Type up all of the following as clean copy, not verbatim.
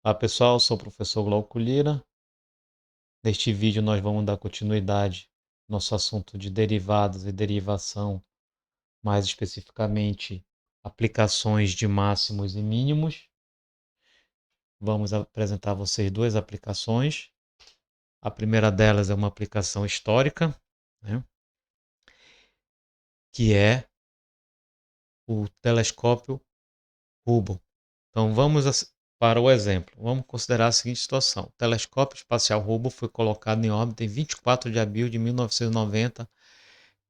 Olá pessoal, sou o professor Glauco Lira. Neste vídeo nós vamos dar continuidade ao nosso assunto de derivadas e derivação, mais especificamente aplicações de máximos e mínimos. Vamos apresentar a vocês duas aplicações. A primeira delas é uma aplicação histórica, né, que é o telescópio Hubble. Então vamos para o exemplo. Vamos considerar a seguinte situação. O telescópio espacial Hubble foi colocado em órbita em 24 de abril de 1990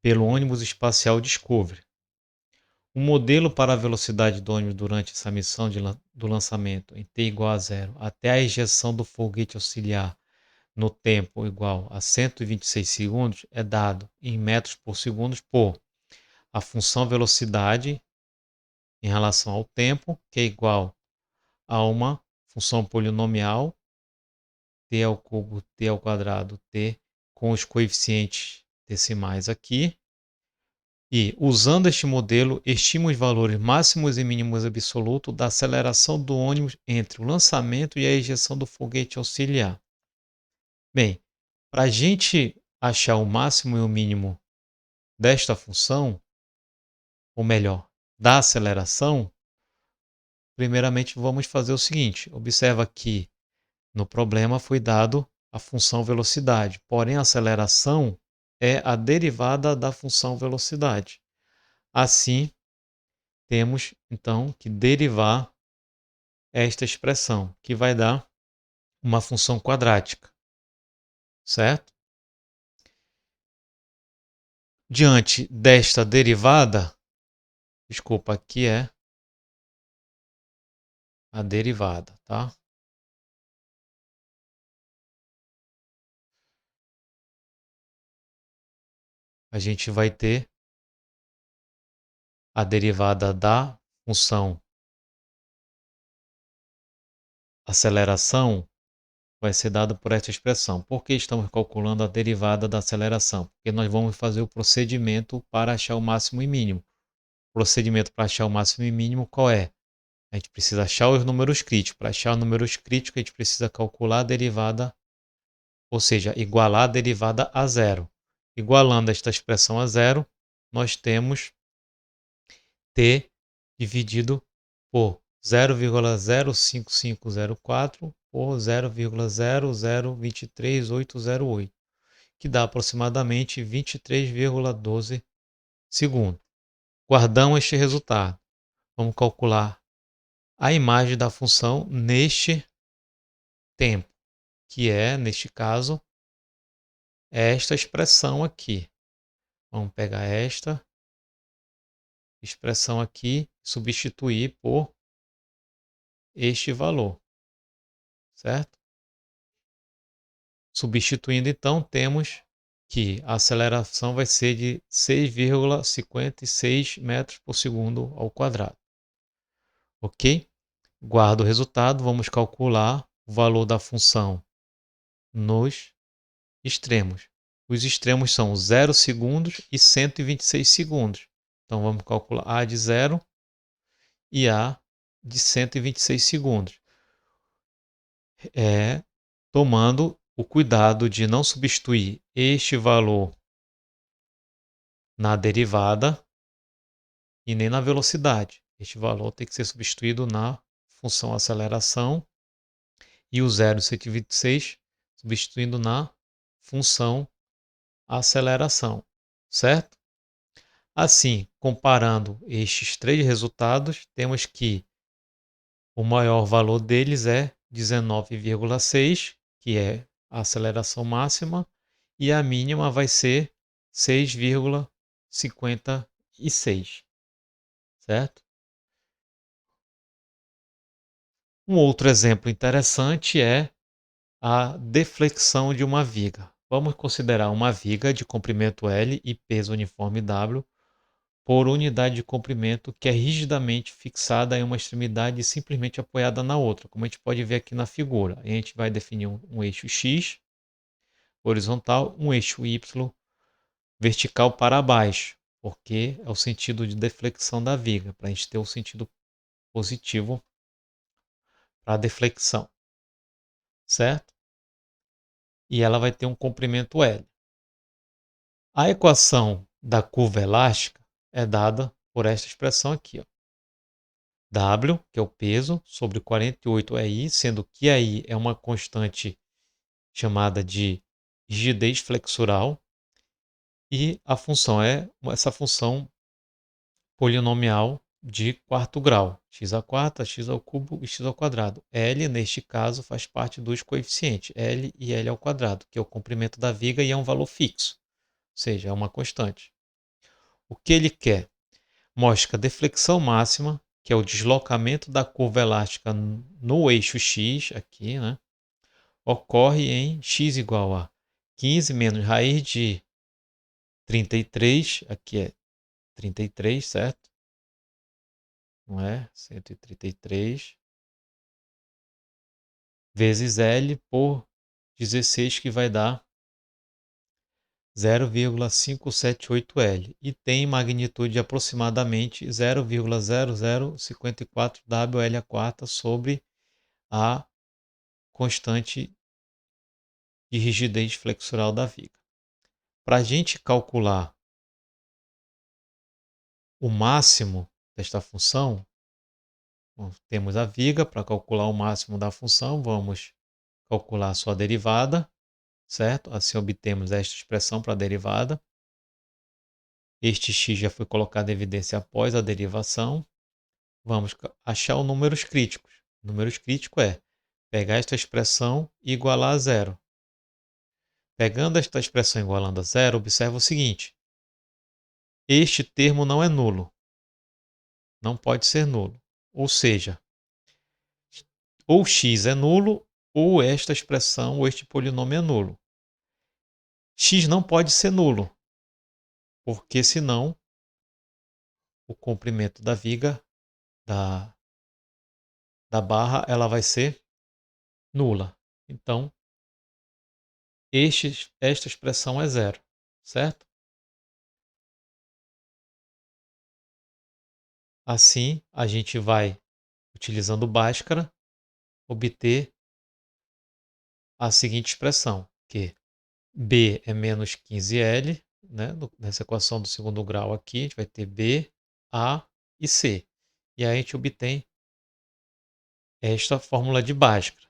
pelo ônibus espacial Discovery. O modelo para a velocidade do ônibus durante essa missão do lançamento em t igual a zero até a ejeção do foguete auxiliar no tempo igual a 126 segundos é dado em metros por segundo por a função velocidade em relação ao tempo, que é igual a uma função polinomial t ao cubo, t ao quadrado, t com os coeficientes decimais aqui. E, usando este modelo, estima os valores máximos e mínimos absolutos da aceleração do ônibus entre o lançamento e a ejeção do foguete auxiliar. Bem, para a gente achar o máximo e o mínimo desta função, ou melhor, da aceleração, primeiramente vamos fazer o seguinte. Observa que no problema foi dado a função velocidade, porém a aceleração é a derivada da função velocidade. Assim, temos então que derivar esta expressão, que vai dar uma função quadrática, certo? Diante desta derivada, desculpa, aqui é a derivada, tá? A gente vai ter a derivada da função aceleração vai ser dada por esta expressão. Por que estamos calculando a derivada da aceleração? Porque nós vamos fazer o procedimento para achar o máximo e mínimo. O procedimento para achar o máximo e mínimo qual é? A gente precisa achar os números críticos. Para achar os números críticos, a gente precisa calcular a derivada, ou seja, igualar a derivada a zero. Igualando esta expressão a zero, nós temos t dividido por 0,05504 por 0,0023808, que dá aproximadamente 23,12 segundos. Guardamos este resultado. Vamos calcular a imagem da função neste tempo, que é, neste caso, esta expressão aqui. Vamos pegar esta expressão aqui, substituir por este valor, certo? Substituindo, então, temos que a aceleração vai ser de 6,56 metros por segundo ao quadrado. Ok? Guardo o resultado, vamos calcular o valor da função nos extremos. Os extremos são 0 segundos e 126 segundos. Então vamos calcular A de 0 e A de 126 segundos. Tomando o cuidado de não substituir este valor na derivada e nem na velocidade. Este valor tem que ser substituído na função aceleração e o 0,126 substituindo na função aceleração, certo? Assim, comparando estes três resultados, temos que o maior valor deles é 19,6, que é a aceleração máxima, e a mínima vai ser 6,56, certo? Um outro exemplo interessante é a deflexão de uma viga. Vamos considerar uma viga de comprimento L e peso uniforme W por unidade de comprimento que é rigidamente fixada em uma extremidade e simplesmente apoiada na outra, como a gente pode ver aqui na figura. A gente vai definir um eixo X horizontal, um eixo Y vertical para baixo, porque é o sentido de deflexão da viga, para a gente ter o sentido positivo para a deflexão. certo? E ela vai ter um comprimento L. A equação da curva elástica é dada por esta expressão aqui, ó. W, que é o peso, sobre 48 é I, sendo que I é uma constante chamada de rigidez flexural, e a função é essa função polinomial de quarto grau, x à quarta, x ao cubo e x ao quadrado. L, neste caso, faz parte dos coeficientes, L e L ao quadrado, que é o comprimento da viga e é um valor fixo, ou seja, é uma constante. O que ele quer? Mostra que a deflexão máxima, que é o deslocamento da curva elástica no eixo x, aqui, né, ocorre em x igual a 15 menos raiz de 33, aqui é 33, certo? Não é? 133 vezes L por 16, que vai dar 0,578L. E tem magnitude de aproximadamente 0,0054 WL a quarta sobre a constante de rigidez flexural da viga. Para a gente calcular o máximo desta função, temos a viga. Para calcular o máximo da função, vamos calcular a sua derivada, certo? Assim obtemos esta expressão para a derivada. Este x já foi colocado em evidência após a derivação. Vamos achar os números críticos. O número crítico é pegar esta expressão e igualar a zero. Pegando esta expressão igualando a zero, observa o seguinte: este termo não é nulo. Não pode ser nulo. Ou seja, ou x é nulo, ou esta expressão, ou este polinômio é nulo. X não pode ser nulo, porque senão o comprimento da viga, da barra, ela vai ser nula. Então, esta expressão é zero, certo? Assim, a gente vai, utilizando Bhaskara, obter a seguinte expressão, que B é menos 15L, né? Nessa equação do segundo grau aqui, a gente vai ter B, A e C. E aí a gente obtém esta fórmula de Bhaskara.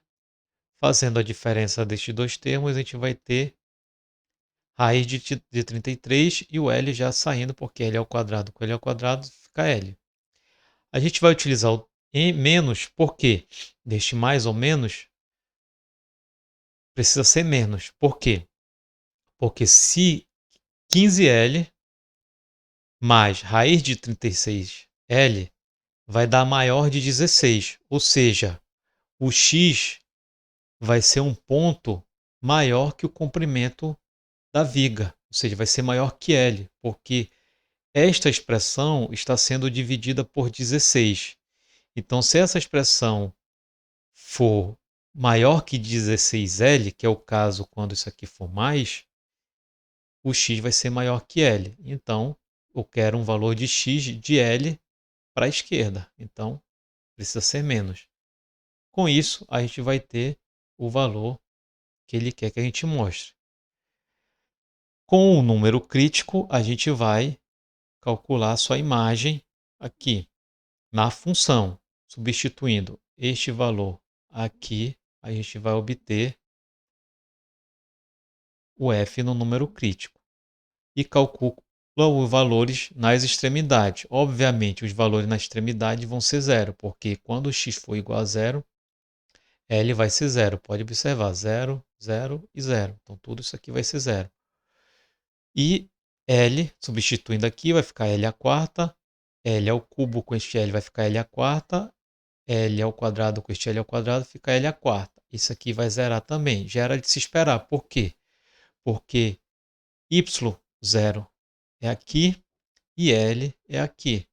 Fazendo a diferença destes dois termos, a gente vai ter raiz de 33 e o L já saindo, porque L ao quadrado com L ao quadrado fica L. A gente vai utilizar o menos, porque deste mais ou menos precisa ser menos. Por quê? Porque se 15L mais raiz de 36L vai dar maior de 16, ou seja, o x vai ser um ponto maior que o comprimento da viga, ou seja, vai ser maior que L, porque esta expressão está sendo dividida por 16. Então, se essa expressão for maior que 16L, que é o caso quando isso aqui for mais, o x vai ser maior que L. Então, eu quero um valor de x de L para a esquerda. Então, precisa ser menos. Com isso, a gente vai ter o valor que ele quer que a gente mostre. Com o número crítico, a gente vai calcular a sua imagem aqui na função, substituindo este valor aqui, a gente vai obter o f no número crítico e calcula os valores nas extremidades. Obviamente, os valores na extremidade vão ser zero, porque quando x for igual a zero, L vai ser zero. Pode observar, 0, 0 e 0. Então, tudo isso aqui vai ser zero. E L, substituindo aqui, vai ficar L à quarta. L ao cubo com este L vai ficar L à quarta. L ao quadrado com este L ao quadrado fica L à quarta. Isso aqui vai zerar também. Já era de se esperar. Por quê? Porque y0 é aqui e L é aqui,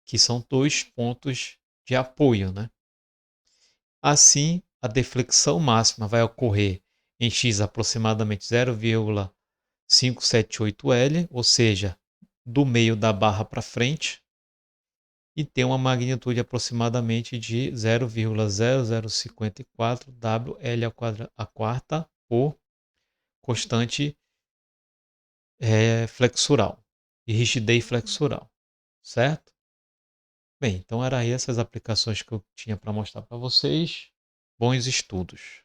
que são dois pontos de apoio, né? Assim, a deflexão máxima vai ocorrer em x aproximadamente 0,578L, ou seja, do meio da barra para frente, e tem uma magnitude aproximadamente de 0,0054 WL a quarta por constante flexural e rigidez flexural, certo? Bem, então eram essas aplicações que eu tinha para mostrar para vocês. Bons estudos!